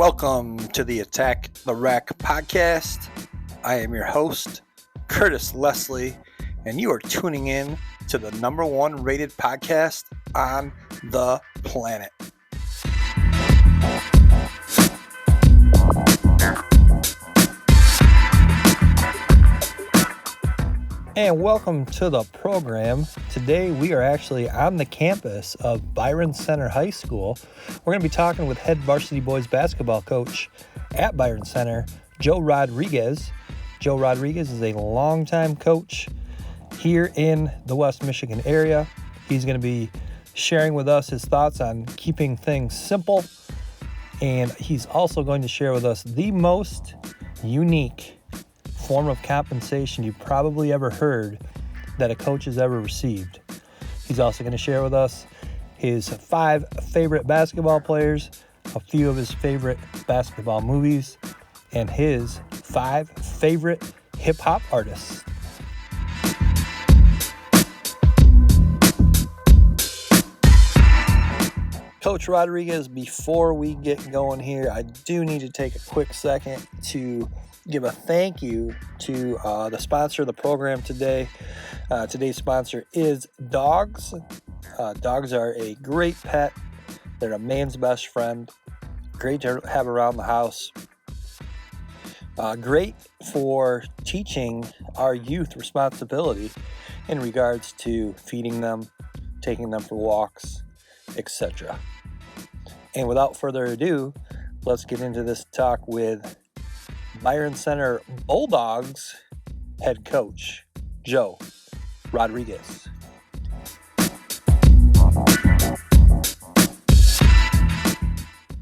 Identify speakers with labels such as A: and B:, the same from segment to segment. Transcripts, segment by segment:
A: Welcome to the Attack the Rack podcast. I am your host, Curtis Leslie, and you are tuning in to the number one rated podcast on the planet. And welcome to the program. Today we are actually on the campus of Byron Center High School. We're going to be talking with head varsity boys basketball coach at Byron Center, Joe Rodriguez. Joe Rodriguez is a longtime coach here in the West Michigan area. He's going to be sharing with us his thoughts on keeping things simple, and he's also going to share with us the most unique form of compensation you've probably ever heard that a coach has ever received. He's also going to share with us his 5 favorite basketball players, a few of his favorite basketball movies, and his 5 favorite hip-hop artists. Coach Rodriguez, before we get going here, I do need to take a quick second to give a thank you to the sponsor of the program today. Today's sponsor is dogs. Dogs are a great pet. They're a man's best friend. Great to have around the house. Great for teaching our youth responsibility in regards to feeding them, taking them for walks, etc. And without further ado, let's get into this talk with Byron Center Bulldogs head coach, Joe Rodriguez.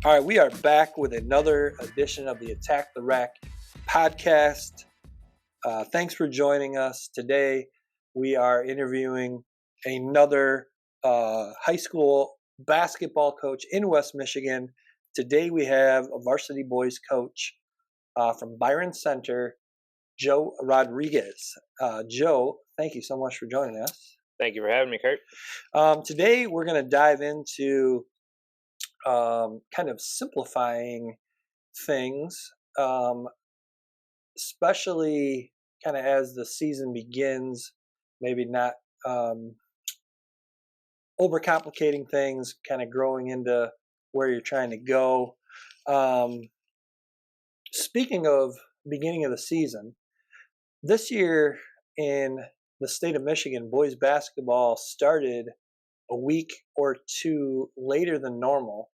A: All right, we are back with another edition of the Attack the Rack podcast. Thanks for joining us. Today, we are interviewing another high school basketball coach in West Michigan. Today, we have a varsity boys coach from Byron Center, Joe Rodriguez. Joe, thank you so much for joining us.
B: Thank you for having me, Kurt.
A: Today, we're going to dive into kind of simplifying things, especially kind of as the season begins, maybe not overcomplicating things, kind of growing into where you're trying to go. Speaking of beginning of the season, this year in the state of Michigan, boys basketball started a week or two later than normal.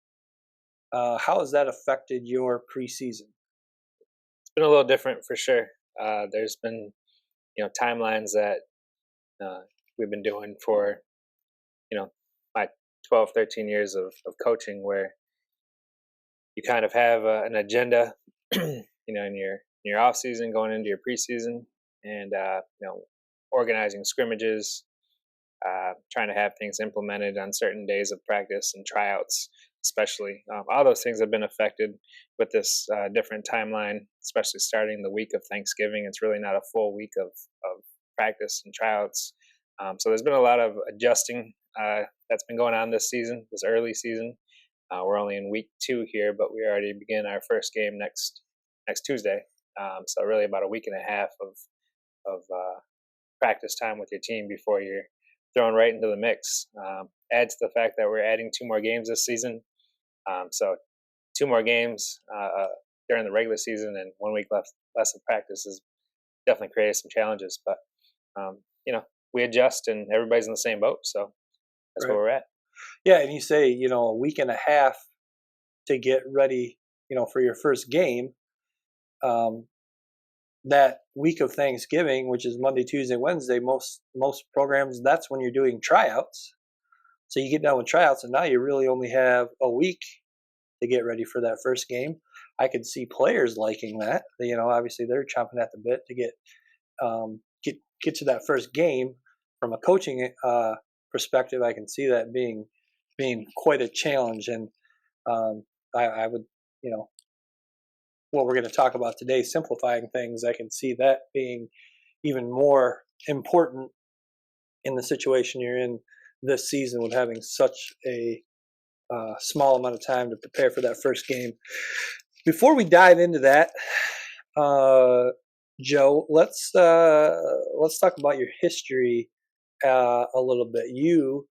A: How has that affected your preseason?
B: It's been a little different for sure. There's been, timelines that we've been doing for, my 12, 13 years of coaching, where you kind of have an agenda, in your off season going into your preseason, and organizing scrimmages, trying to have things implemented on certain days of practice and tryouts, especially. All those things have been affected with this different timeline, especially starting the week of Thanksgiving. It's really not a full week of practice and tryouts. So there's been a lot of adjusting that's been going on this season, this early season. We're only in week 2 here, but we already begin our first game next Tuesday. So really about a week and a half of practice time with your team before you're thrown right into the mix. Add to the fact that we're adding 2 more games this season. So 2 more games during the regular season and 1 week less of practice has definitely created some challenges. But, we adjust and everybody's in the same boat. So that's where we're at.
A: Yeah, and you say, a week and a half to get ready, for your first game. That week of Thanksgiving, which is Monday, Tuesday, Wednesday, most programs, that's when you're doing tryouts. So you get done with tryouts, and now you really only have a week to get ready for that first game. I could see players liking that. Obviously they're chomping at the bit to get to that first game. From a coaching perspective, I can see that being quite a challenge, and I would, what we're going to talk about today, simplifying things, I can see that being even more important in the situation you're in this season with having such a small amount of time to prepare for that first game. Before we dive into that, Joe, let's talk about your history a little bit. You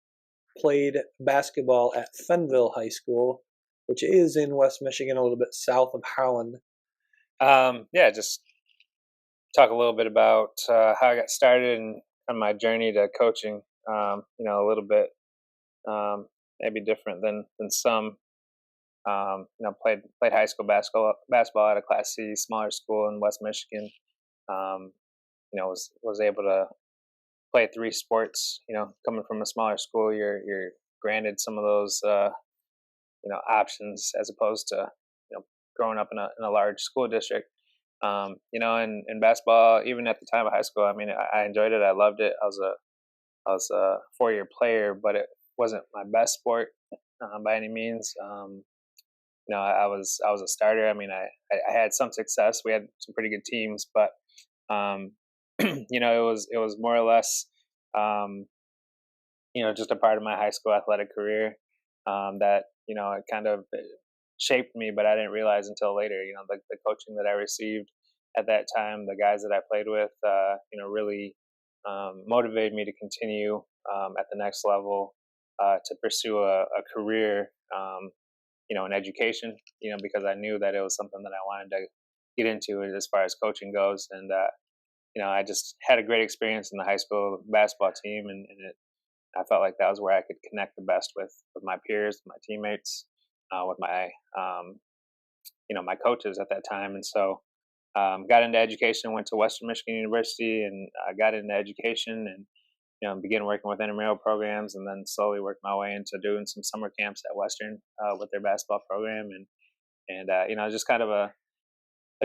A: played basketball at Fennville High School, which is in West Michigan, a little bit south of Holland.
B: Yeah, just talk a little bit about how I got started and on my journey to coaching. A little bit maybe different than some. Played high school basketball at a Class C smaller school in West Michigan. Was able to play three sports. Coming from a smaller school, you're granted some of those options as opposed to growing up in a large school district. In basketball, even at the time of high school, I mean, I enjoyed it. I loved it. I was a 4-year player, but it wasn't my best sport by any means. I was a starter. I mean, I had some success. We had some pretty good teams, but it was more or less just a part of my high school athletic career that it kind of shaped me, but I didn't realize until later. The coaching that I received at that time, the guys that I played with, really motivated me to continue at the next level to pursue a career, in education. Because I knew that it was something that I wanted to get into as far as coaching goes, and I just had a great experience in the high school basketball team, and I felt like that was where I could connect the best with my peers, my teammates, with my my coaches at that time. And so got into education, went to Western Michigan University, and got into education, and began working with intramural programs, and then slowly worked my way into doing some summer camps at Western with their basketball program, and just kind of a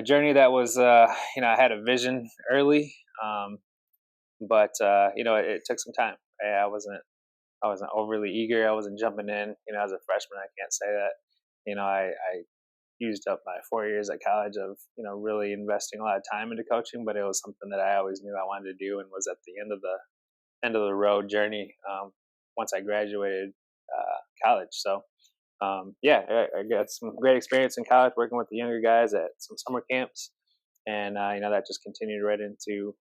B: journey that was I had a vision early, but it took some time. I wasn't overly eager. I wasn't jumping in. As a freshman, I can't say that. I used up my 4 years at college of really investing a lot of time into coaching, but it was something that I always knew I wanted to do, and was at the end of the road journey once I graduated college. So I got some great experience in college working with the younger guys at some summer camps, and that just continued right into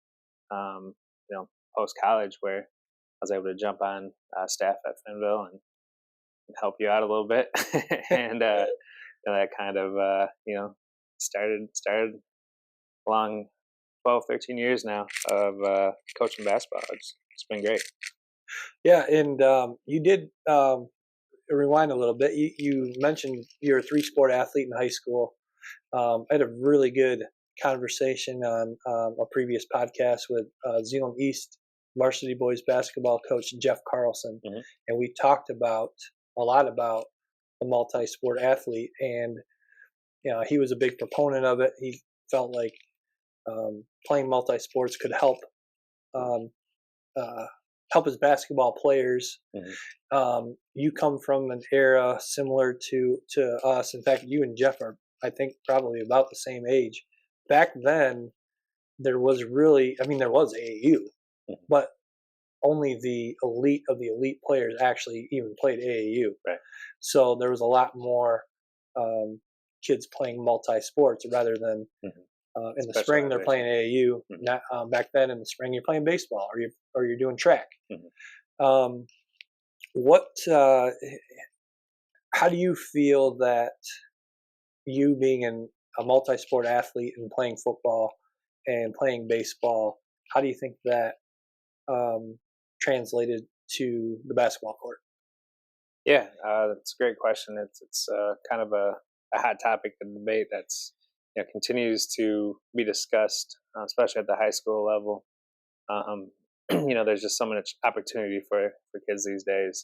B: post college, where I was able to jump on staff at Fennville and help you out a little bit, and that kind of started along 12, 13 years now of coaching basketball. It's been great.
A: Yeah, and you did rewind a little bit. You mentioned you're a 3-sport athlete in high school. I had a really good conversation on a previous podcast with Zeeland East varsity boys basketball coach Jeff Carlson,
B: Mm-hmm.
A: and we talked a lot about the multi-sport athlete, and he was a big proponent of it. He felt like playing multi-sports could help help his basketball players.
B: Mm-hmm.
A: You come from an era similar to us. In fact, you and Jeff are, I think, probably about the same age. Back then, there was AAU,
B: Mm-hmm.
A: but only the elite of the elite players actually even played AAU.
B: Right.
A: So there was a lot more kids playing multi-sports rather than in the spring they're playing AAU.
B: Mm-hmm.
A: Not, back then in the spring you're playing baseball or you're doing track.
B: Mm-hmm.
A: How do you feel that you being a multi-sport athlete and playing football and playing baseball, how do you think that translated to the basketball court?
B: Yeah, that's a great question. It's kind of a hot topic of debate that's continues to be discussed, especially at the high school level. There's just so much opportunity for kids these days.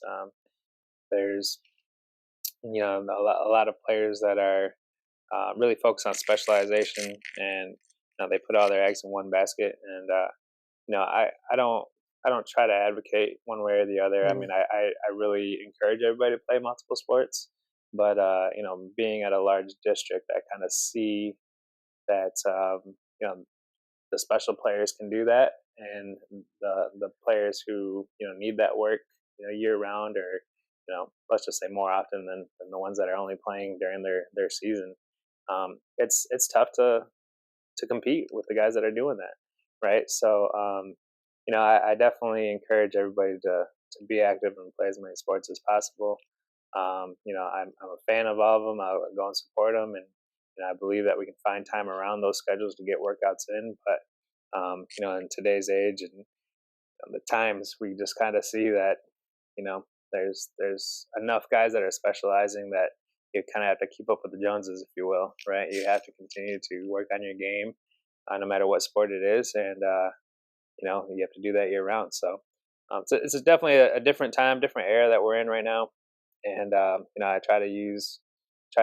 B: There's a lot of players that are really focused on specialization, and they put all their eggs in one basket. And I don't try to advocate one way or the other.
A: Mm-hmm.
B: I mean, I really encourage everybody to play multiple sports, but being at a large district, I kind of see that the special players can do that, and the players who need that work year round, or let's just say more often than the ones that are only playing during their season, it's tough to compete with the guys that are doing that, right? So I definitely encourage everybody to be active and play as many sports as possible. I'm a fan of all of them. I'll go and support them, and I believe that we can find time around those schedules to get workouts in. But in today's age and the times, we just kind of see that there's enough guys that are specializing that you kind of have to keep up with the Joneses, if you will, right? You have to continue to work on your game, no matter what sport it is, and you have to do that year round. So it's definitely a different time, different era that we're in right now, and I try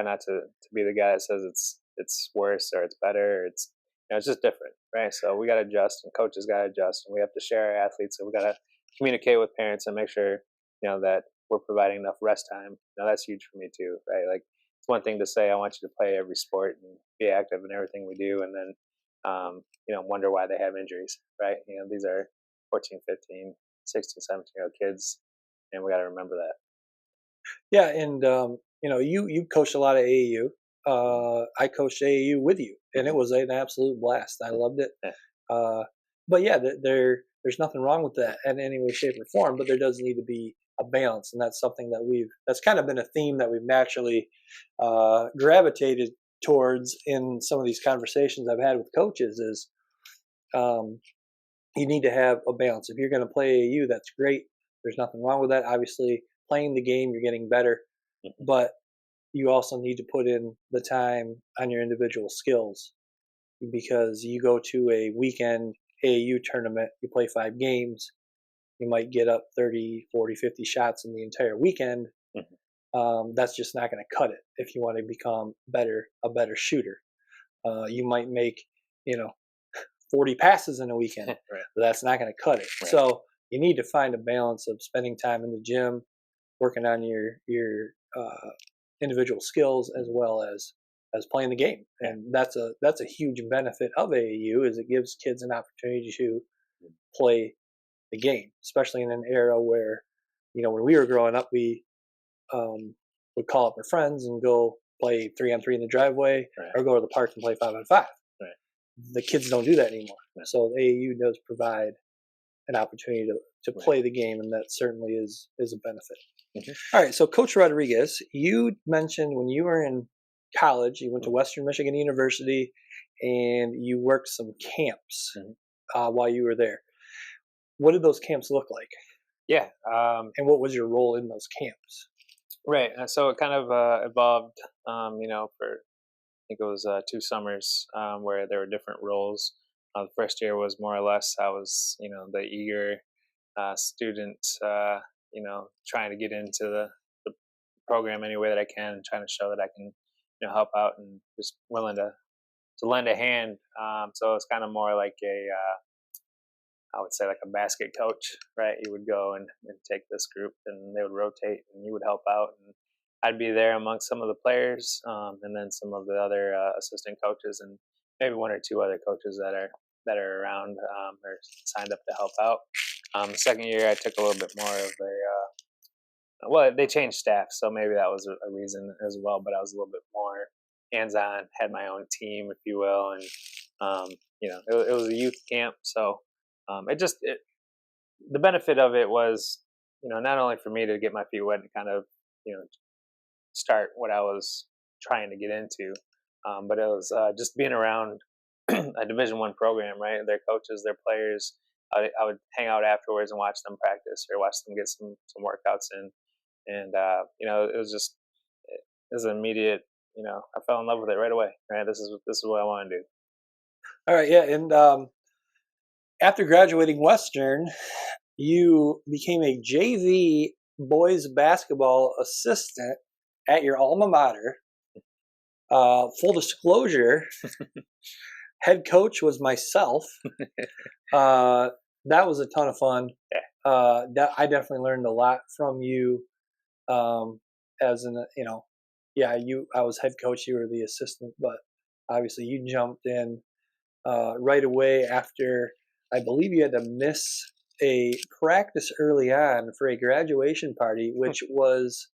B: not to be the guy that says it's worse or it's better. Or it's just different, right? So we got to adjust, and coaches got to adjust, and we have to share our athletes, and we got to communicate with parents and make sure that we're providing enough rest time. That's huge for me too, right? Like, it's one thing to say I want you to play every sport and be active in everything we do, and then wonder why they have injuries, right? These are 14, 15, 16, 17-year-old kids, and we got to remember that.
A: Yeah, and you coached a lot of AAU. I coached AAU with you, and it was an absolute blast. I loved it.
B: Yeah.
A: But yeah, there's nothing wrong with that in any way, shape, or form. But there does need to be a balance, and that's something that's kind of been a theme that we've naturally gravitated towards in some of these conversations I've had with coaches. Is you need to have a balance. If you're going to play AAU, that's great. There's nothing wrong with that. Obviously, playing the game, you're getting better, but you also need to put in the time on your individual skills, because you go to a weekend AAU tournament, you play 5 games, you might get up 30, 40, 50 shots in the entire weekend. That's just not going to cut it if you want to become a better shooter. You might make 40 passes in a weekend,
B: Right.
A: but that's not going to cut it.
B: Right.
A: So you need to find a balance of spending time in the gym, working on your individual skills, as well as playing the game. And that's a huge benefit of AAU, is it gives kids an opportunity to play the game, especially in an era where, when we were growing up, we would call up our friends and go play 3-on-3 in the driveway,
B: right,
A: or go to the park and play 5-on-5.
B: Right.
A: The kids don't do that anymore.
B: Right.
A: So AAU does provide an opportunity to play the game, and that certainly is a benefit. All right, so Coach Rodriguez, you mentioned when you were in college, you went to Western Michigan University, and you worked some camps while you were there. What did those camps look like?
B: Yeah.
A: And what was your role in those camps?
B: Right. So it kind of evolved, for, I think it was 2 summers where there were different roles. The first year was more or less I was, the eager student, trying to get into the program any way that I can, and trying to show that I can, help out, and just willing to lend a hand. So it's kind of more like I would say like a basket coach, right? You would go and take this group, and they would rotate, and you would help out, and I'd be there amongst some of the players, and then some of the other assistant coaches, and maybe 1 or 2 other coaches that are around or signed up to help out. The second year, I took a little bit more of they changed staff, so maybe that was a reason as well. But I was a little bit more hands-on, had my own team, if you will, and it was a youth camp, so the benefit of it was, not only for me to get my feet wet and kind of, start what I was trying to get into, but it was just being around a Division I program, right? Their coaches, their players. I would hang out afterwards and watch them practice, or watch them get some workouts in, and it was an immediate. I fell in love with it right away. Right, this is what I want to do.
A: All right, yeah, and after graduating Western, you became a JV boys basketball assistant at your alma mater. Full disclosure, head coach was myself. That was a ton of fun. That I definitely learned a lot from you. As an, I was head coach, you were the assistant, but obviously you jumped in right away after. I believe you had to miss a practice early on for a graduation party, which was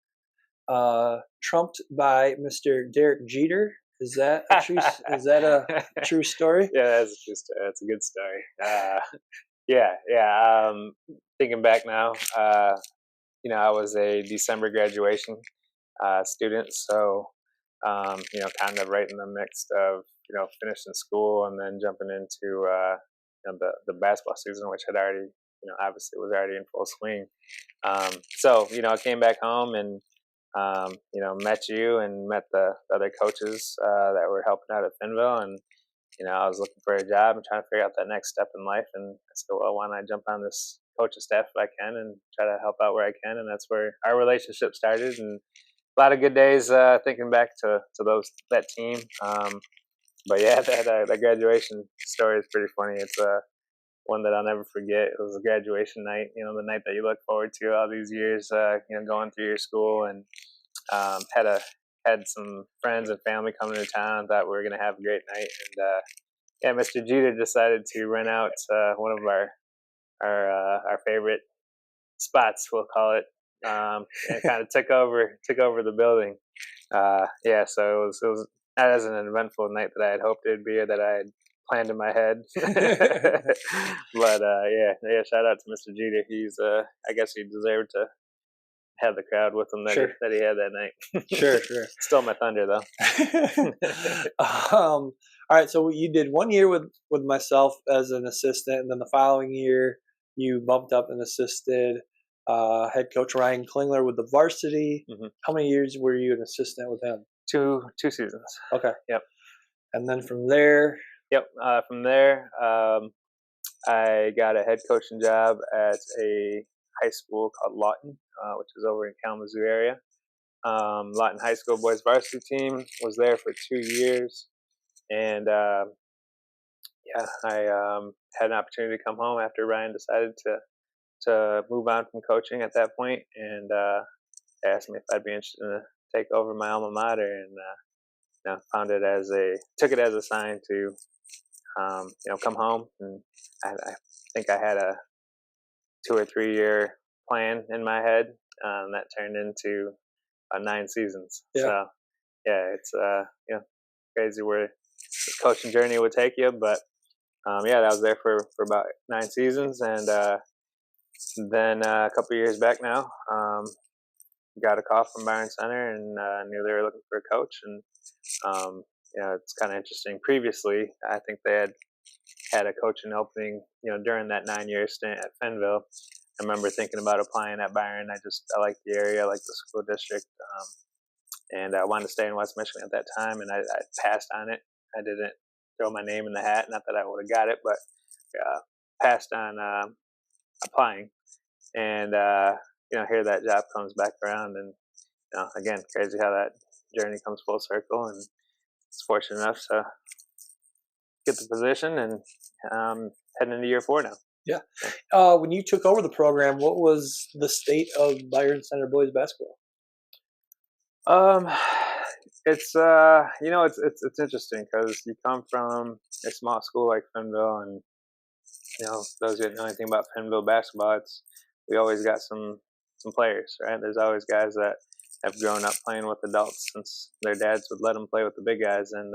A: trumped by Mr. Derek Jeter Is that a true story?
B: Yeah, that's a true story. That's a good story. Yeah. Thinking back now, I was a December graduation student, so kind of right in the midst of finishing school and then jumping into the basketball season, which had already obviously was already in full swing. So I came back home and met you and met the other coaches that were helping out at Fennville, and I was looking for a job and trying to figure out that next step in life. And I said, well, why don't I jump on this coaching staff if I can and try to help out where I can? And that's where our relationship started. And a lot of good days thinking back to that team. But yeah, that graduation story is pretty funny. It's one that I'll never forget. It was a graduation night, the night that you look forward to all these years, going through your school, and had some friends and family coming to town. Thought we were going to have a great night, and Mr. Jeter decided to rent out one of our favorite spots, we'll call it, and kind of took over the building. So it was not as an eventful night that I had hoped it'd be, or that I had planned in my head. But shout out to Mr. Jeter. He's I guess he deserved to have the crowd with him that he had that night.
A: Sure.
B: Stole my thunder though.
A: All right, so you did 1 year with myself as an assistant, and then the following year you bumped up and assisted head coach Ryan Klingler with the varsity. Mm-hmm. How many years were you an assistant with him?
B: Two seasons.
A: Okay.
B: Yep.
A: And then from there.
B: Yep. From there, I got a head coaching job at a high school called Lawton, which is over in Kalamazoo area. Lawton High School boys varsity team, was there for 2 years, and I had an opportunity to come home after Ryan decided to move on from coaching at that point, and asked me if I'd be interested in take over my alma mater, and took it as a sign to come home. And I think I had a 2 or 3 year plan in my head that turned into 9 seasons.
A: Yeah.
B: So it's crazy where the coaching journey would take you, but I was there for about 9 seasons, and then a couple of years back now, got a call from Byron Center, and knew they were looking for a coach. And it's kind of interesting. Previously, I think they had a coaching opening during that 9-year stint at Fennville. I remember thinking about applying at Byron. I liked the area, I liked the school district, and I wanted to stay in West Michigan at that time, and I passed on it. I didn't throw my name in the hat, not that I would have got it, but passed on applying. And here that job comes back around, and again, crazy how that journey comes full circle, and it's fortunate enough to get the position, and heading into year 4 now.
A: Yeah. When you took over the program, what was the state of Byron Center boys basketball?
B: It's it's interesting because you come from a small school like Fennville, and those who know anything about Fennville basketball, we always got some players, right? There's always guys that have grown up playing with adults since their dads would let them play with the big guys, and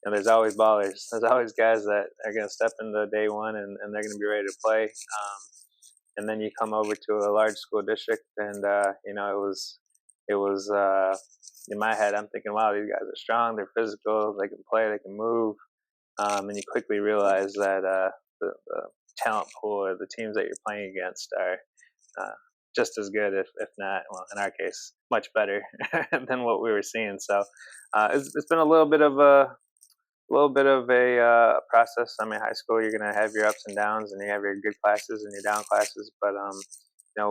B: there's always ballers. There's always guys that are going to step into day one, and they're going to be ready to play. And then you come over to a large school district, and it was in my head, I'm thinking, wow, these guys are strong, they're physical, they can play, they can move, and you quickly realize that the talent pool or the teams that you're playing against are just as good, if not, well, in our case, much better than what we were seeing. So it's been a little bit of a process. I mean, high school, you're going to have your ups and downs, and you have your good classes and your down classes. But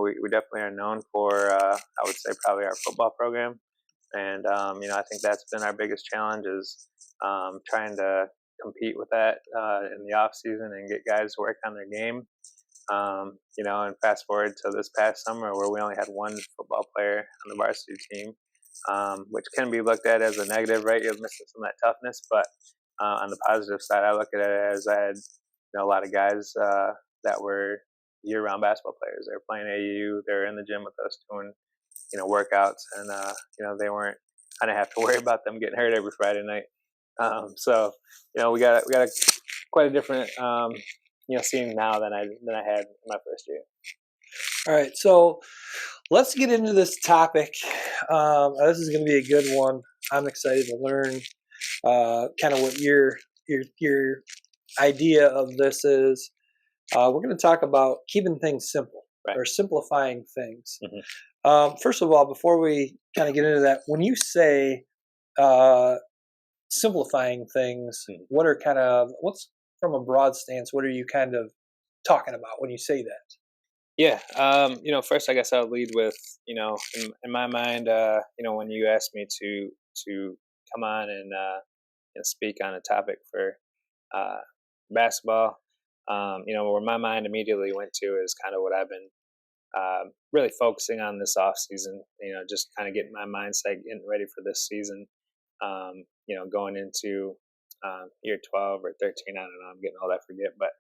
B: we definitely are known for I would say probably our football program, and I think that's been our biggest challenge is trying to compete with that in the off season and get guys to work on their game. And fast forward to this past summer where we only had one football player on the varsity team, which can be looked at as a negative, right? You're missing some of that toughness, but on the positive side, I look at it as I had a lot of guys that were year-round basketball players. They were playing AAU, they were in the gym with us doing workouts, and they weren't I didn't have to worry about them getting hurt every Friday night. So we got quite a different scene now than I had in my first year.
A: All right, so let's get into this topic. This is going to be a good one. I'm excited to learn kind of what your idea of this is. We're going to talk about keeping things simple, right, or simplifying things. Mm-hmm. First of all, before we kind of get into that, when you say simplifying things, mm-hmm, what's from a broad stance, what are you kind of talking about when you say that?
B: Yeah. First, I guess I'll lead with, in my mind, when you asked me to come on and speak on a topic for basketball, where my mind immediately went to is kind of what I've been really focusing on this off season. Just kind of getting my mindset, getting ready for this season. Going into year 12 or 13. I don't know. I'm getting old. I forget, but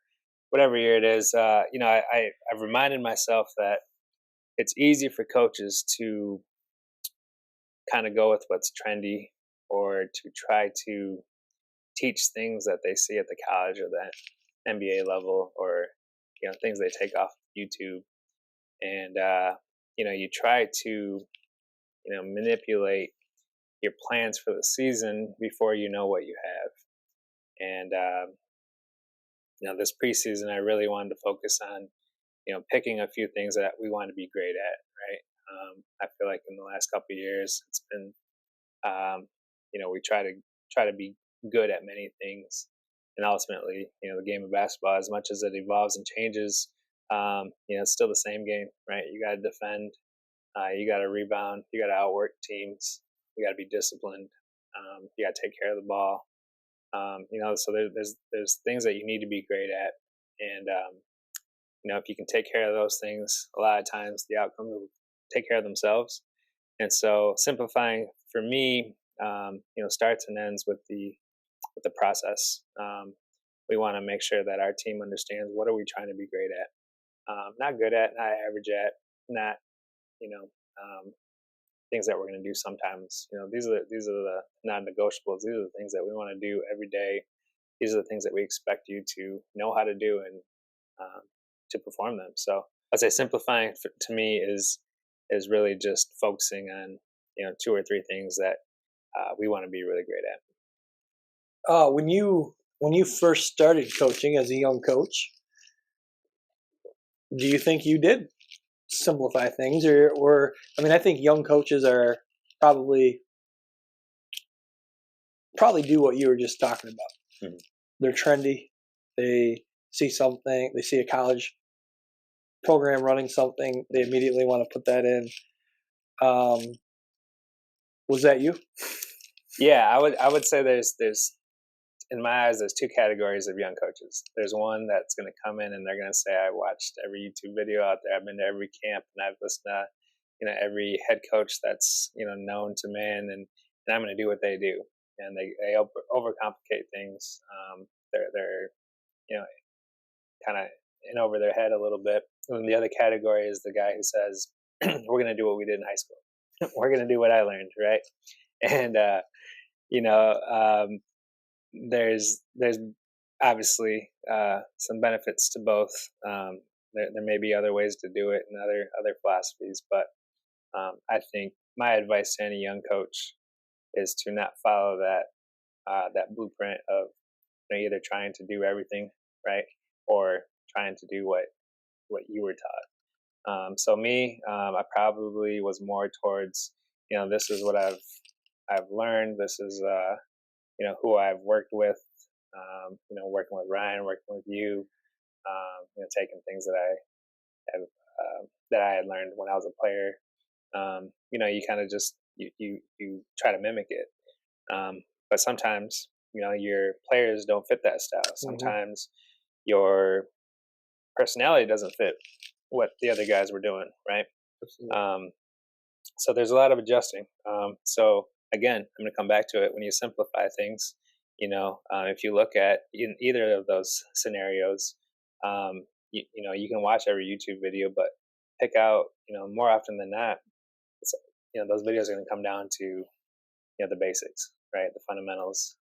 B: whatever year it is, I've reminded myself that it's easy for coaches to kind of go with what's trendy or to try to teach things that they see at the college or the NBA level, or things they take off YouTube, and you try to manipulate your plans for the season before you know what you have. And this preseason, I really wanted to focus on picking a few things that we want to be great at, right? I feel like in the last couple of years, it's been we try to be good at many things, and ultimately, the game of basketball, as much as it evolves and changes, it's still the same game, right? You got to defend, you got to rebound, you got to outwork teams, you got to be disciplined, you got to take care of the ball, so there's things that you need to be great at, and if you can take care of those things, a lot of times the outcomes will take care of themselves. And so simplifying for me, starts and ends with the process. We want to make sure that our team understands what are we trying to be great at, not good at, not average at, not things that we're going to do sometimes. These are the non-negotiables. These are the things that we want to do every day. These are the things that we expect you to know how to do and to perform them. So I'd say simplifying to me is really just focusing on 2 or 3 things that we want to be really great at.
A: When you first started coaching as a young coach, do you think you did simplify things, or I think young coaches are probably do what you were just talking about. Mm-hmm. They're trendy. They see something. They see a college program running something. They immediately want to put that in. Was that you?
B: Yeah, I would say there's in my eyes, there's 2 categories of young coaches. There's one that's going to come in and they're going to say, I watched every YouTube video out there. I've been to every camp and I've listened to, every head coach that's, known to man, and I'm going to do what they do. And they overcomplicate things. They're kind of in over their head a little bit. And the other category is the guy who says, we're going to do what we did in high school. We're going to do what I learned. Right. And, there's obviously some benefits to both. There may be other ways to do it and other philosophies, but I think my advice to any young coach is to not follow that blueprint of either trying to do everything right or trying to do what you were taught. So me, I probably was more towards this is what I've learned. This is who I've worked with, working with Ryan, working with you, taking things that I had learned when I was a player. You kind of just, you try to mimic it. But sometimes, your players don't fit that style. Sometimes your personality doesn't fit what the other guys were doing. Right. So there's a lot of adjusting. So again, I'm going to come back to it. When you simplify things, if you look at in either of those scenarios, you can watch every YouTube video, but pick out, more often than not, those videos are going to come down to, the basics, right? The fundamentals.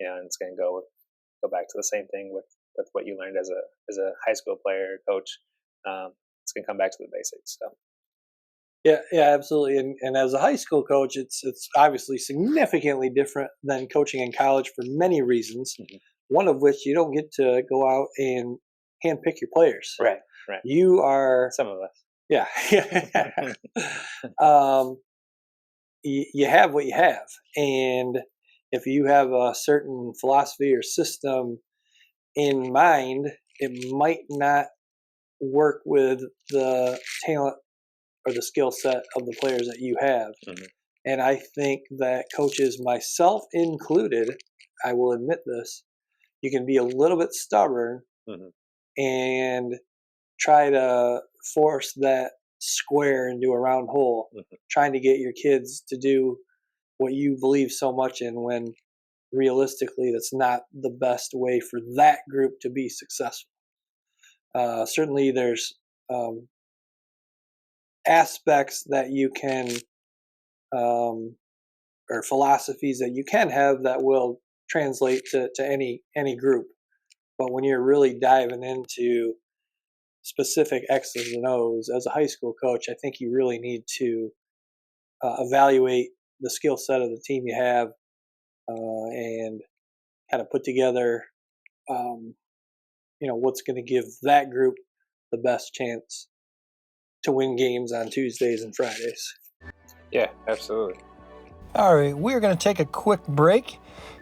B: And it's going to go back to the same thing with what you learned as a high school player or coach. It's going to come back to the basics. So.
A: Yeah, absolutely. And as a high school coach, it's obviously significantly different than coaching in college for many reasons.
B: Mm-hmm. One
A: of which you don't get to go out and handpick your players.
B: Right.
A: You are
B: some of us.
A: Yeah. You have what you have, and if you have a certain philosophy or system in mind, it might not work with the talent or the skill set of the players that you have.
B: Mm-hmm.
A: And I think that coaches, myself included, I will admit this, you can be a little bit stubborn and try to force that square into a round hole, trying to get your kids to do what you believe so much in, when realistically that's not the best way for that group to be successful. Certainly there's aspects that you can or philosophies that you can have that will translate to any group, but when you're really diving into specific X's and O's as a high school coach, I think you really need to evaluate the skill set of the team you have and kind of put together, what's going to give that group the best chance to win games on Tuesdays and Fridays.
B: Yeah, absolutely.
A: All right, we're going to take a quick break,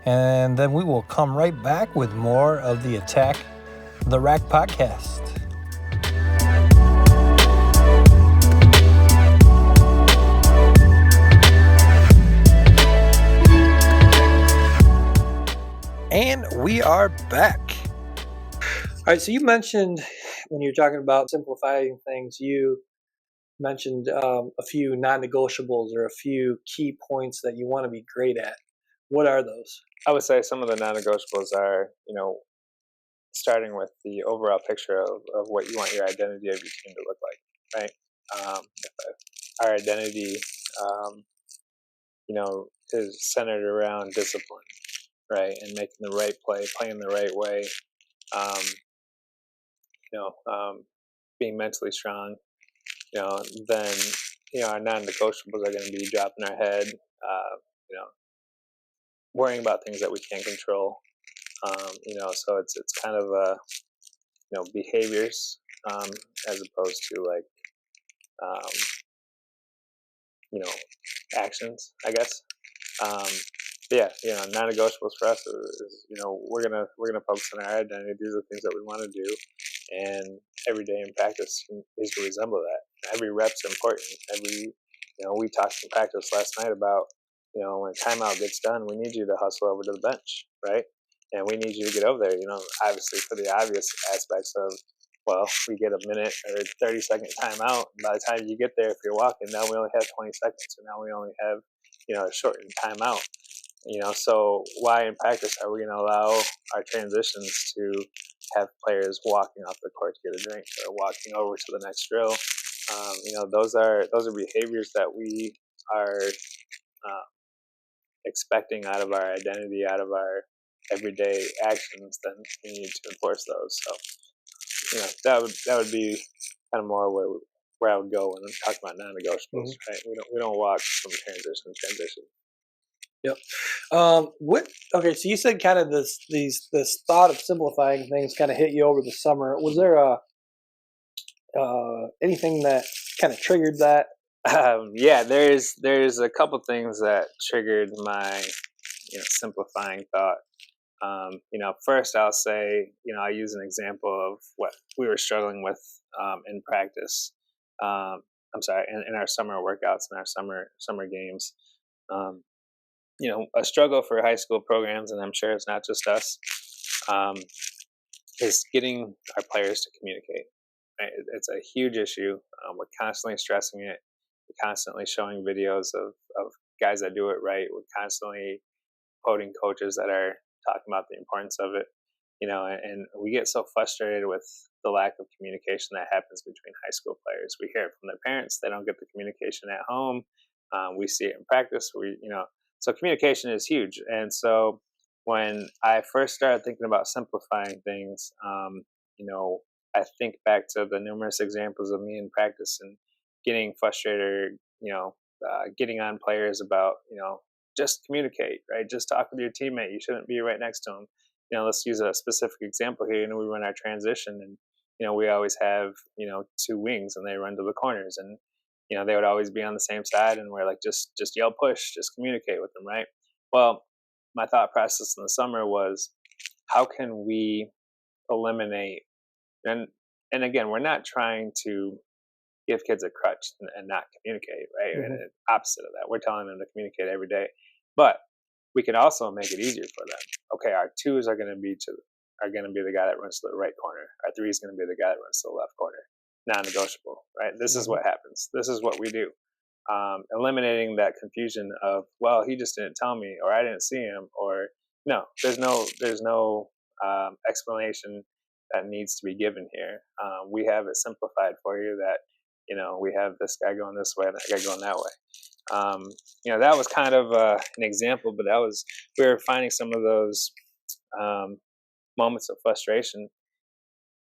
A: and then we will come right back with more of the Attack the Rack podcast. And we are back. All right, so you mentioned when you're talking about simplifying things, you mentioned a few non-negotiables or a few key points that you want to be great at. What are those?
B: I would say some of the non-negotiables are, starting with the overall picture of what you want your identity of your team to look like, right? Our identity, is centered around discipline, right, and making the right play, playing the right way, being mentally strong, then our non-negotiables are going to be dropping our head, worrying about things that we can't control, so it's kind of behaviors as opposed to like actions, I guess. Non-negotiables for us is we're gonna focus on our identity. These are the things that we want to do, and every day in practice is to resemble that. Every rep's important. We talked in practice last night about when timeout gets done, we need you to hustle over to the bench, right? And we need you to get over there. Obviously for the obvious aspects of, well, we get a minute or 30-second timeout. And by the time you get there, if you're walking, now we only have 20 seconds. So now we only have, a shortened timeout. So why in practice are we going to allow our transitions to have players walking off the court to get a drink or walking over to the next drill? Those are behaviors that we are expecting out of our identity, out of our everyday actions. Then we need to enforce those. So that would be kind of more where I would go when I'm talking about non-negotiables. Right? We don't walk from transition to transition.
A: Yep. Okay, so you said kind of this thought of simplifying things kind of hit you over the summer. Was there anything that kind of triggered that?
B: There's a couple things that triggered my simplifying thought. First I'll say, I use an example of what we were struggling with in practice. In our summer workouts and our summer games. A struggle for high school programs, and I'm sure it's not just us, is getting our players to communicate. Right? It's a huge issue. We're constantly stressing it. We're constantly showing videos of guys that do it right. We're constantly quoting coaches that are talking about the importance of it. And we get so frustrated with the lack of communication that happens between high school players. We hear it from their parents. They don't get the communication at home. We see it in practice. So communication is huge. And so when I first started thinking about simplifying things, I think back to the numerous examples of me in practice and getting frustrated, getting on players about, just communicate, right? Just talk with your teammate. You shouldn't be right next to them. Let's use a specific example here. We run our transition, and we always have two wings, and they run to the corners, and they would always be on the same side, and we're like, just yell push, just communicate with them, right? Well, my thought process in the summer was, how can we eliminate, and again, we're not trying to give kids a crutch and not communicate, right?
A: Mm-hmm.
B: And the opposite of that, we're telling them to communicate every day, but we can also make it easier for them. Okay, our twos are going to be the guy that runs to the right corner. Our three is going to be the guy that runs to the left corner. Non-negotiable, right? This is what happens. This is what we do. Eliminating that confusion of, well, he just didn't tell me, or I didn't see him, or no, there's no explanation that needs to be given here. We have it simplified for you that, we have this guy going this way and that guy going that way. That was kind of an example, but we were finding some of those moments of frustration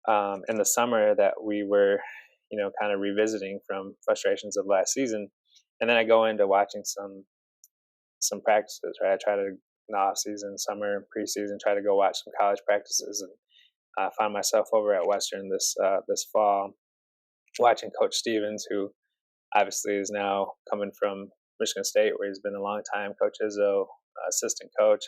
B: in the summer that we were, kind of revisiting from frustrations of last season. And then I go into watching some practices, right? I try to, in the off season, summer, preseason, try to go watch some college practices, and I found myself over at Western this fall, watching Coach Stevens, who obviously is now coming from Michigan State, where he's been a long time. Coach Izzo, assistant coach,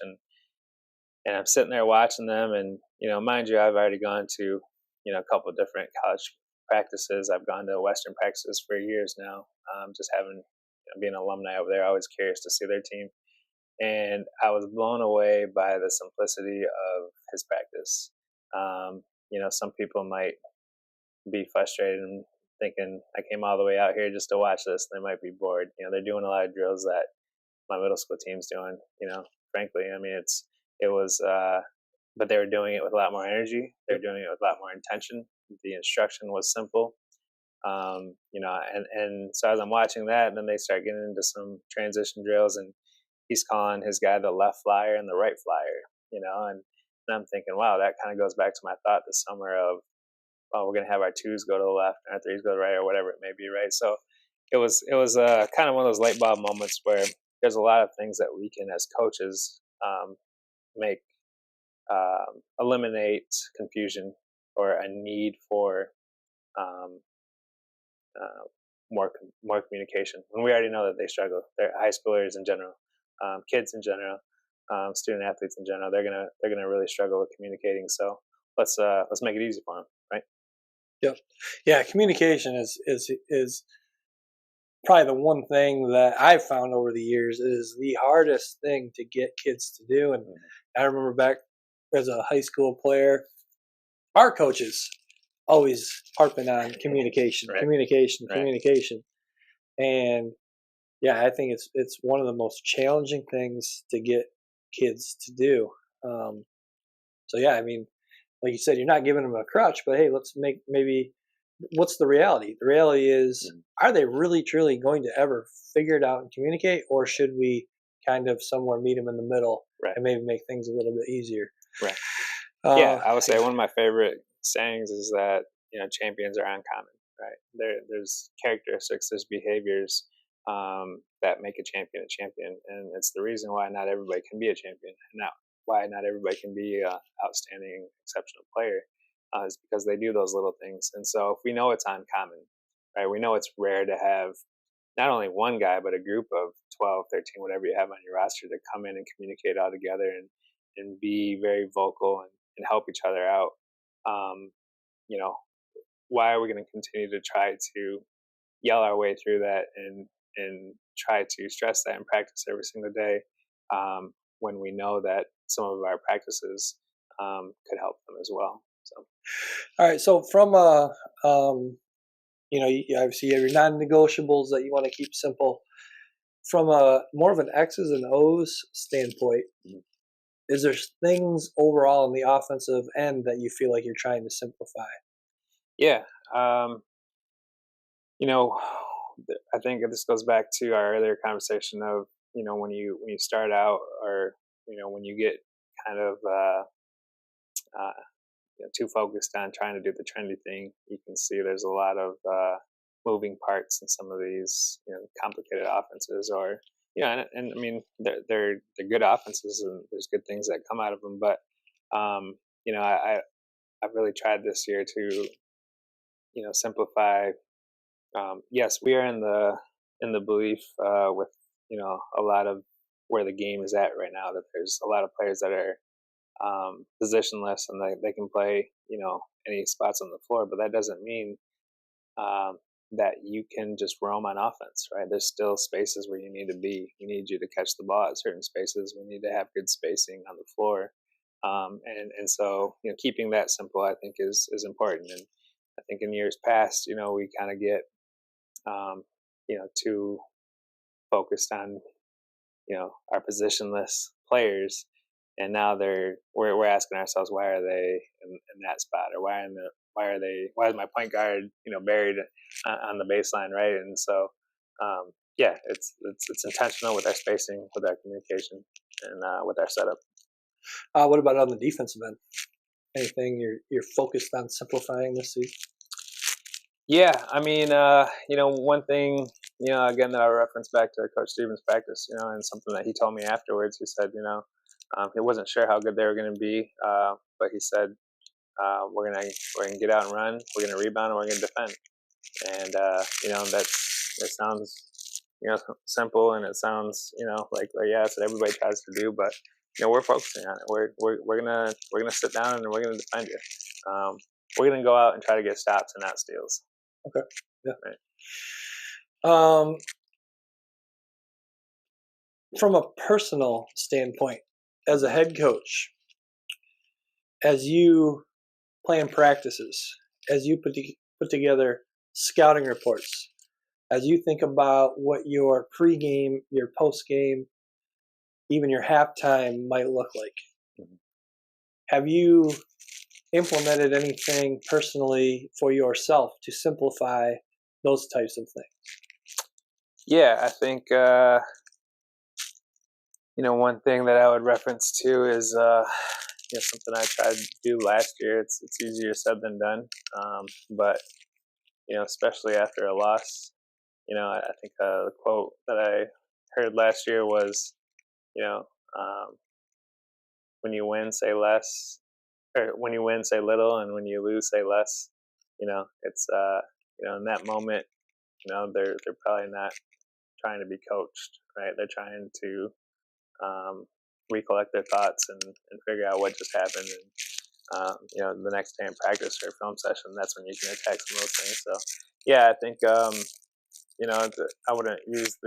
B: and I'm sitting there watching them, and mind you, I've already gone to a couple of different college practices. I've gone to Western practices for years now. Just having being an alumni over there, always curious to see their team, and I was blown away by the simplicity of his practice. Some people might be frustrated and thinking, I came all the way out here just to watch this. They might be bored. They're doing a lot of drills that my middle school team's doing. Frankly, I mean, but they were doing it with a lot more energy. They're doing it with a lot more intention. The instruction was simple. And so as I'm watching that, and then they start getting into some transition drills, and he's calling his guy the left flyer and the right flyer, and I'm thinking, wow, that kind of goes back to my thought this summer of, well, we're going to have our twos go to the left and our threes go to the right, or whatever it may be, right? So it was kind of one of those light bulb moments where there's a lot of things that we can, as coaches, make eliminate confusion or a need for more communication. And we already know that they struggle. They're high schoolers in general, kids in general, student athletes in general. They're gonna really struggle with communicating. So let's make it easy for them, right?
A: Yep. Yeah, communication is probably the one thing that I've found over the years is the hardest thing to get kids to do. And I remember back as a high school player, our coaches always harping on communication,
B: Right.
A: communication,
B: Right.
A: communication. And yeah, I think it's one of the most challenging things to get kids to do. So yeah, I mean, like you said, you're not giving them a crutch, but hey, let's maybe what's the reality? The reality is, are they really truly going to ever figure it out and communicate, or should we kind of somewhere meet them in the middle,
B: Right.
A: and maybe make things a little bit easier?
B: Right. Yeah, I would say one of my favorite sayings is that champions are uncommon, right? There's characteristics, there's behaviors that make a champion, and it's the reason why not everybody can be a champion, and why not everybody can be an outstanding, exceptional player, is because they do those little things. And so if we know it's uncommon, right, we know it's rare to have not only one guy, but a group of 12, 13, whatever you have on your roster to come in and communicate all together and be very vocal and help each other out. Why are we going to continue to try to yell our way through that and try to stress that in practice every single day, when we know that some of our practices could help them as well? So,
A: all right. So from obviously you have your non-negotiables that you want to keep simple. From a more of an X's and O's standpoint, is there things overall in the offensive end that you feel like you're trying to simplify?
B: Yeah. I think this goes back to our earlier conversation of, when you start out, or when you get kind of too focused on trying to do the trendy thing, you can see there's a lot of moving parts in some of these complicated offenses, or and I mean they're good offenses, and there's good things that come out of them, but I've really tried this year to simplify. Yes, we are in the belief with a lot of where the game is at right now, that there's a lot of players that are positionless, and they can play any spots on the floor, but that doesn't mean that you can just roam on offense, right? There's still spaces where you need to be. We need you to catch the ball at certain spaces. We need to have good spacing on the floor, and so keeping that simple, I think, is important. And I think in years past, we kind of get too focused on our positionless players, and now we're asking ourselves, why are they in that spot, or why is my point guard buried on the baseline, right? And so it's intentional with our spacing, with our communication, and with our setup.
A: What about on the defensive end? Anything you're focused on simplifying this season?
B: Yeah, I mean, one thing, again, that I reference back to Coach Stevens' practice, and something that he told me afterwards. He said, he wasn't sure how good they were going to be, but he said, we're gonna get out and run, we're gonna rebound, and we're gonna defend. And that sounds simple, and it sounds like that's what everybody tries to do, but we're focusing on it. We're gonna sit down, and we're gonna defend you. We're gonna go out and try to get stops and not steals.
A: Okay. Yeah.
B: Right.
A: From a personal standpoint, as a head coach, as you plan practices, as you put together scouting reports, as you think about what your pregame, your postgame, even your halftime might look like, have you implemented anything personally for yourself to simplify those types of things?
B: Yeah, I think one thing that I would reference to is something I tried to do last year. It's easier said than done, but especially after a loss, I think the quote that I heard last year was, when you win, say less, or when you win, say little, and when you lose, say less. It's in that moment, they're probably not trying to be coached, right? They're trying to recollect their thoughts and figure out what just happened. And the next day in practice or film session, that's when you can attack some of those things. So yeah, I think I wouldn't use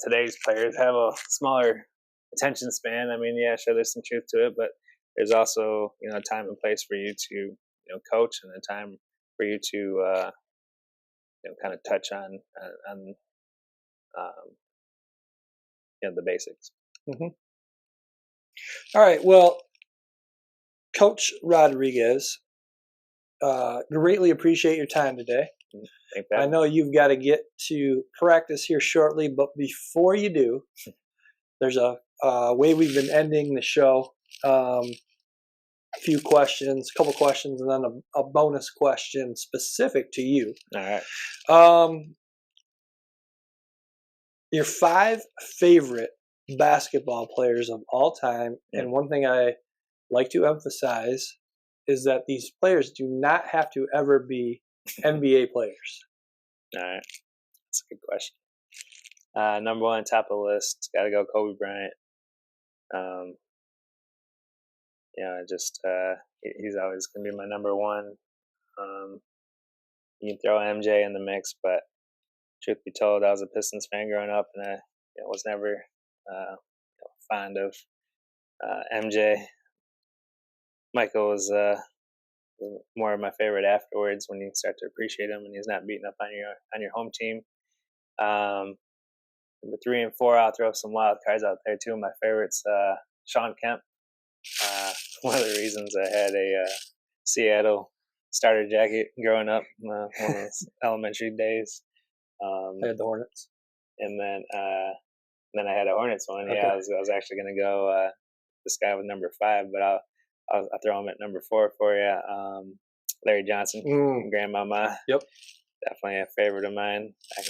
B: today's players have a smaller attention span. I mean, yeah, sure, there's some truth to it, but there's also a time and place for you to coach, and a time for you to kind of touch on the basics.
A: Mm-hmm. All right. Well, Coach Rodriguez, greatly appreciate your time today. I know you've got to get to practice here shortly, but before you do, there's a way we've been ending the show. A couple questions, and then a bonus question specific to you.
B: All right.
A: Your 5 favorite basketball players of all time, and one thing I like to emphasize is that these players do not have to ever be NBA players.
B: All right, that's a good question. Number one, top of the list, got to go Kobe Bryant. He's always going to be my number one. You can throw MJ in the mix, but truth be told, I was a Pistons fan growing up, and I was never fond of MJ. Michael was more of my favorite afterwards, when you start to appreciate him and he's not beating up on your home team. Number 3 and 4, I'll throw some wild cards out there too. My favorites, Shawn Kemp. One of the reasons I had a Seattle starter jacket growing up, one of those elementary days.
A: I had the Hornets.
B: And then I had a Hornets one. Okay. Yeah, I was actually going to go this guy with number 5, but I'll throw him at number 4 for you. Larry Johnson, Grandmama.
A: Yep.
B: Definitely a favorite of mine. I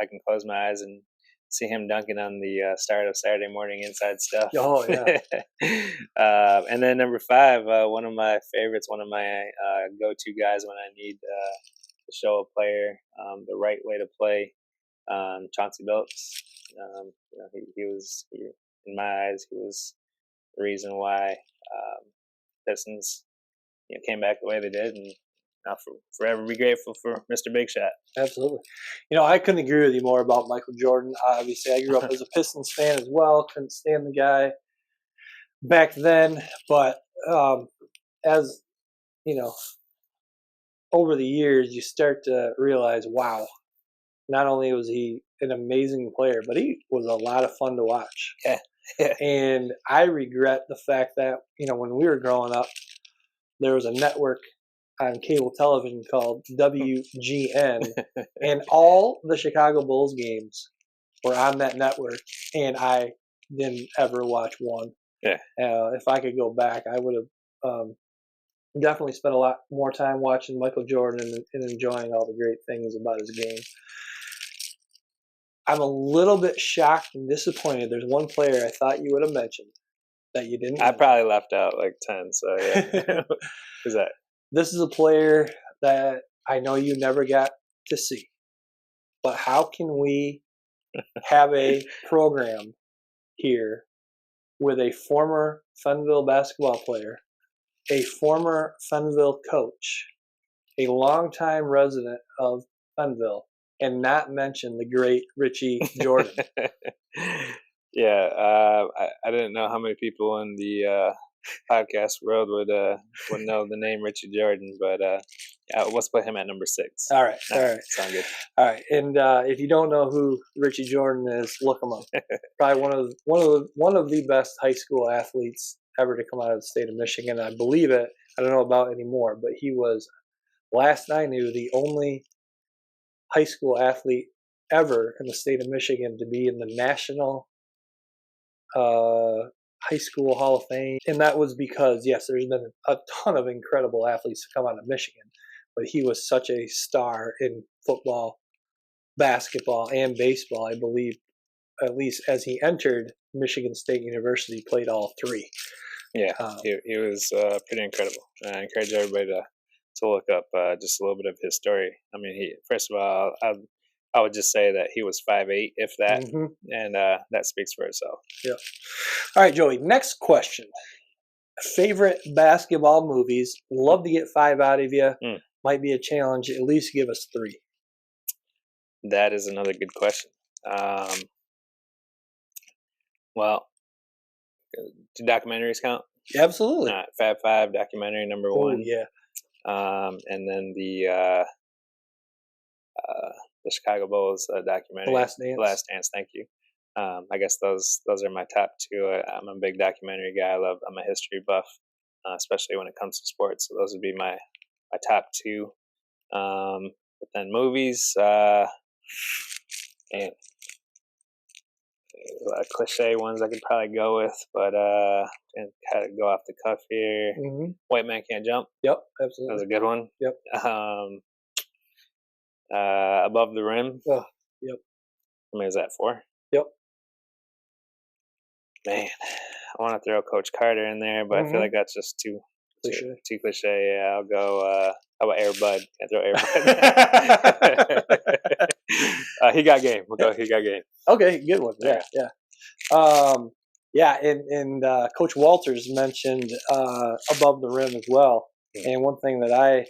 B: can close my eyes and see him dunking on the start of Saturday morning inside stuff.
A: Oh yeah.
B: And then number 5, one of my favorites, one of my go-to guys when I need to show a player the right way to play. Chauncey Billups. He was, in my eyes, he was the reason why Pistons came back the way they did, and I'll forever be grateful for Mr. Big Shot.
A: Absolutely. I couldn't agree with you more about Michael Jordan. Obviously, I grew up as a Pistons fan as well. Couldn't stand the guy back then. But as, over the years, you start to realize, wow, not only was he an amazing player, but he was a lot of fun to watch.
B: Yeah.
A: And I regret the fact that, when we were growing up, there was a network on cable television called WGN, and all the Chicago Bulls games were on that network, and I didn't ever watch one.
B: Yeah.
A: If I could go back, I would have definitely spent a lot more time watching Michael Jordan and enjoying all the great things about his game. I'm a little bit shocked and disappointed. There's one player I thought you would have mentioned that you didn't.
B: I probably left out like 10, so yeah. Who's that?
A: This is a player that I know you never got to see. But how can we have a program here with a former Fennville basketball player, a former Fennville coach, a longtime resident of Fennville, and not mention the great Richie Jordan?
B: Yeah, I didn't know how many people in the podcast world would know the name Richie Jordan, but let's put him at number 6.
A: All right.
B: Sound good.
A: All right, and if you don't know who Richie Jordan is, look him up. Probably one of the best high school athletes ever to come out of the state of Michigan. I believe it. I don't know about anymore, but he was, last I knew, the only high school athlete ever in the state of Michigan to be in the National High School Hall of Fame. And that was because, yes, there's been a ton of incredible athletes to come out of Michigan, but he was such a star in football, basketball, and baseball. I believe, at least as he entered Michigan State University, played all 3.
B: Yeah, he was pretty incredible. I encourage everybody to look up just a little bit of his story. I mean, first of all, I would just say that he was 5'8", if that, and that speaks for itself.
A: Yeah. All right, Joey, next question. Favorite basketball movies? Love to get 5 out of you. Might be a challenge. At least give us 3.
B: That is another good question. Well, do documentaries count?
A: Absolutely.
B: Fab 5 documentary number 1.
A: Yeah.
B: And then the Chicago Bulls documentary,
A: The Last Dance.
B: Thank you. I guess those are my top 2. I'm a big documentary guy. I'm a history buff, especially when it comes to sports. So those would be my top 2. But then movies, and a lot of cliche ones I could probably go with, but and kind of go off the cuff here. White Man Can't Jump.
A: Yep, absolutely.
B: That was a good one.
A: Yep.
B: Above the Rim.
A: Oh, yep.
B: How many is that, 4?
A: Yep.
B: Man, I want to throw Coach Carter in there, but I feel like that's just too cliche. Yeah, I'll go. How about Air Bud? Can't throw Air Bud. He Got Game. We'll go. He Got Game.
A: Okay, good one. Yeah. And Coach Walters mentioned Above the Rim as well. And one thing that I,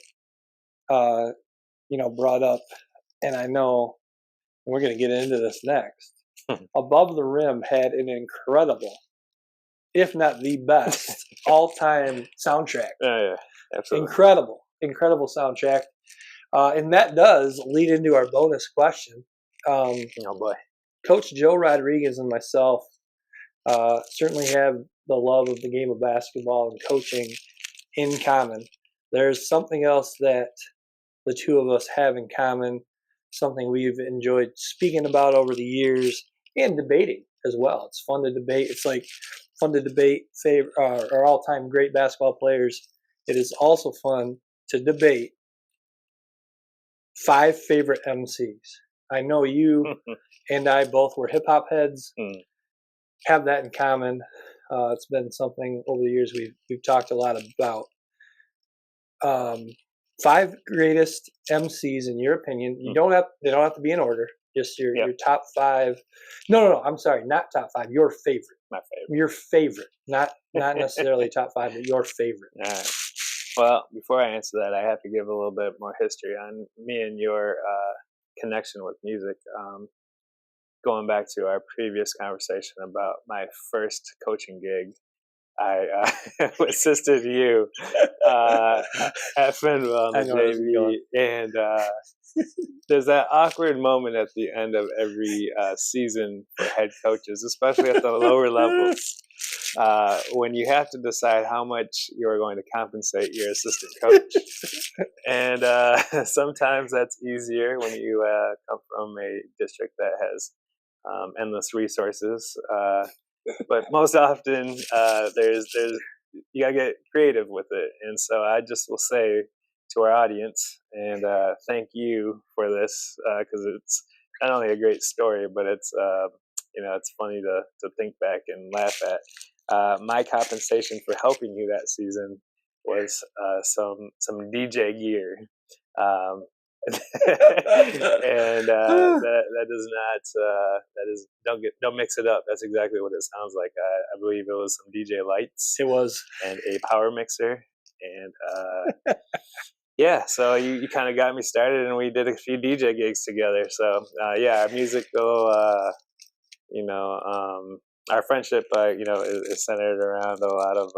A: brought up, and I know we're going to get into this next. Above the Rim had an incredible, if not the best, all-time soundtrack.
B: Yeah, absolutely.
A: Incredible soundtrack. And that does lead into our bonus question.
B: Oh, boy.
A: Coach Joe Rodriguez and myself certainly have the love of the game of basketball and coaching in common. There's something else that the two of us have in common something we've enjoyed speaking about over the years and debating as well. It's fun to debate. It's like fun to debate our all-time great basketball players. It is also fun to debate 5 favorite MCs. I know you and I both were hip hop heads. Have that in common. It's been something over the years we've talked a lot about. 5 greatest MCs in your opinion. They don't have to be in order. Just your top 5. No. I'm sorry, not top 5. Your favorite.
B: My favorite.
A: Your favorite, not necessarily top 5, but your favorite.
B: All right. Well, before I answer that, I have to give a little bit more history on me and your connection with music. Going back to our previous conversation about my first coaching gig, I assisted you at Fennville on the JV, and there's that awkward moment at the end of every season for head coaches, especially at the lower levels, when you have to decide how much you are going to compensate your assistant coach. And sometimes that's easier when you come from a district that has endless resources. But most often, there's you gotta get creative with it, and so I just will say to our audience, and thank you for this, because it's not only a great story, but it's it's funny to think back and laugh at. My compensation for helping you that season was some DJ gear. And that does not don't mix it up. That's exactly what it sounds like. I believe it was some DJ lights.
A: It was,
B: and a power mixer, and yeah. So you kind of got me started, and we did a few DJ gigs together. So our musical, our friendship, is centered around a lot of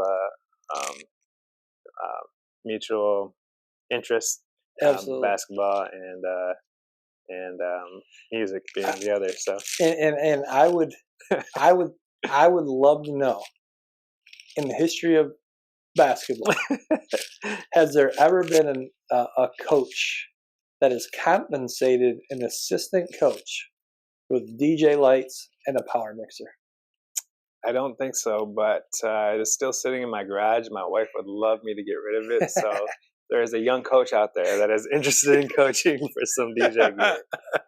B: mutual interests. Basketball and music being the other. So
A: and I would love to know, in the history of basketball, has there ever been a coach that has compensated an assistant coach with DJ lights and a power mixer?
B: I don't think so, but it is still sitting in my garage. My wife would love me to get rid of it, so there is a young coach out there that is interested in coaching for some DJ gear.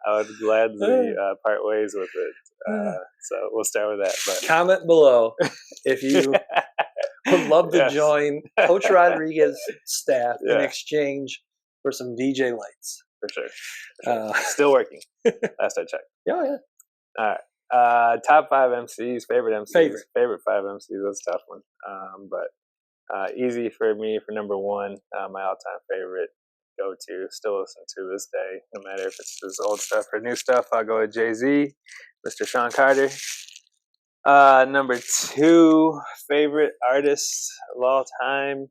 B: I would gladly part ways with it. So we'll start with that. But
A: comment below if you would love to join Coach Rodriguez's staff in exchange for some DJ lights.
B: For sure. Still working. Last I checked.
A: Yeah.
B: All right. Top 5 MCs, favorite MCs. Favorite 5 MCs. That's a tough one. But easy for me for number 1, my all-time favorite go-to, still listen to this day, no matter if it's his old stuff or new stuff. I'll go with Jay-Z, Mr. Sean Carter. Number 2, favorite artist of all time.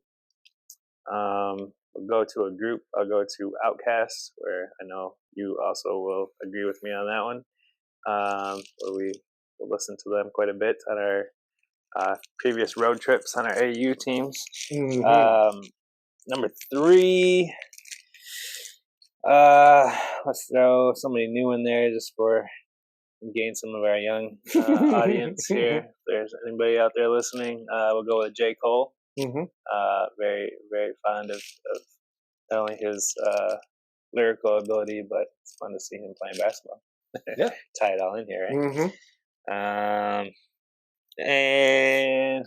B: I'll go to a group. I'll go to Outkast, where I know you also will agree with me on that one. Where we will listen to them quite a bit on our previous road trips on our AU teams. Mm-hmm. Number 3, let's throw somebody new in there just for gain some of our young audience here. If there's anybody out there listening, we'll go with J. Cole. Mm-hmm. Very, very fond of not only his lyrical ability, but it's fun to see him playing basketball. Yeah, tie it all in here, right? Mm-hmm. And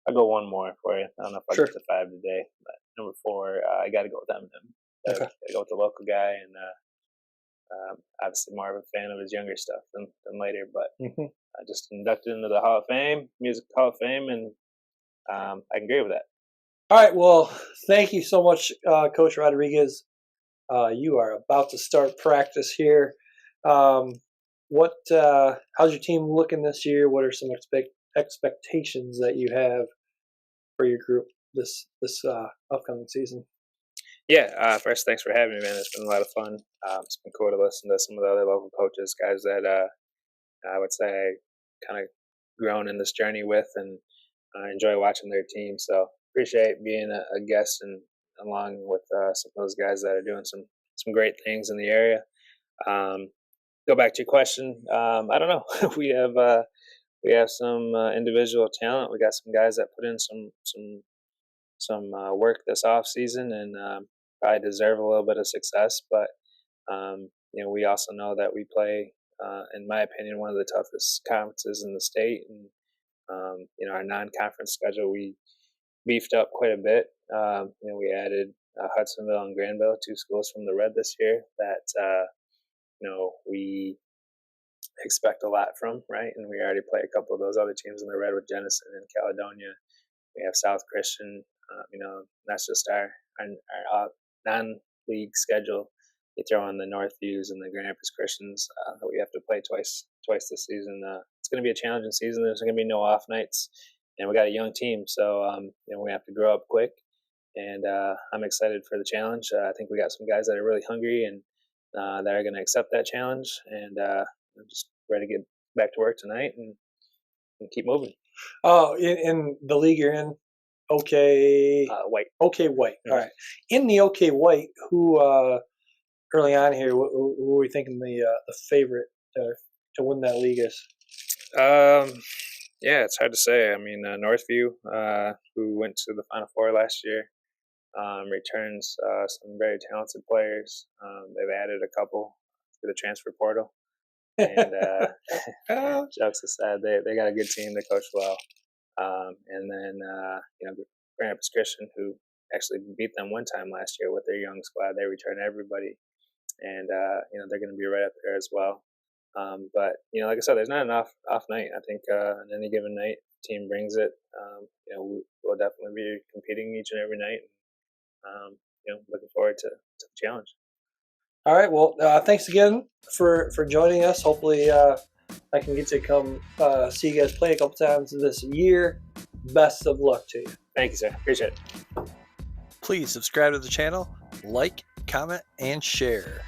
B: I'll go one more for you. I don't know if I get to 5 today, but number 4, I got to go with Eminem. Got to go with the local guy, and obviously more of a fan of his younger stuff than later. But I just inducted into the Hall of Fame, Music Hall of Fame, and I can agree with that.
A: All right. Well, thank you so much, Coach Rodriguez. You are about to start practice here. How's your team looking this year? What are some expectations that you have for your group this upcoming season?
B: Yeah, first, thanks for having me, man. It's been a lot of fun. It's been cool to listen to some of the other local coaches, guys that I would say I kind of grown in this journey with, and I enjoy watching their team. So appreciate being a guest and along with some of those guys that are doing some great things in the area. Go back to your question. I don't know. We have some individual talent. We got some guys that put in some work this off season and probably deserve a little bit of success. But we also know that we play, in my opinion, one of the toughest conferences in the state. And our non-conference schedule we beefed up quite a bit. We added Hudsonville and Granville, 2 schools from the Red this year that we expect a lot from, right? And we already play a couple of those other teams in the Red with Jenison and Caledonia. We have South Christian. That's just our non-league schedule. You throw in the Northviews and the Grand Rapids Christians that we have to play twice this season. It's going to be a challenging season. There's going to be no off nights, and we got a young team, so we have to grow up quick. And I'm excited for the challenge. I think we got some guys that are really hungry and that are going to accept that challenge, and I'm just ready to get back to work tonight and keep moving.
A: Oh, in the league you're in,
B: White.
A: OK White.
B: Mm-hmm.
A: All right. In the OK White, who early on here, who are we thinking the favorite to win that league is?
B: Yeah, it's hard to say. I mean, Northview, who went to the Final Four last year, returns some very talented players. They've added a couple to the transfer portal. And jokes aside, they got a good team. They coach well. And then Grand Rapids Christian, who actually beat them one time last year with their young squad. They returned everybody, and they're going to be right up there as well. But like I said, there's not an off night. I think on any given night, team brings it. We'll definitely be competing each and every night. Looking forward to the challenge.
A: All right. Well, thanks again for joining us. Hopefully, I can get to come see you guys play a couple times this year. Best of luck to you.
B: Thank you, sir. Appreciate it.
A: Please subscribe to the channel, like, comment, and share.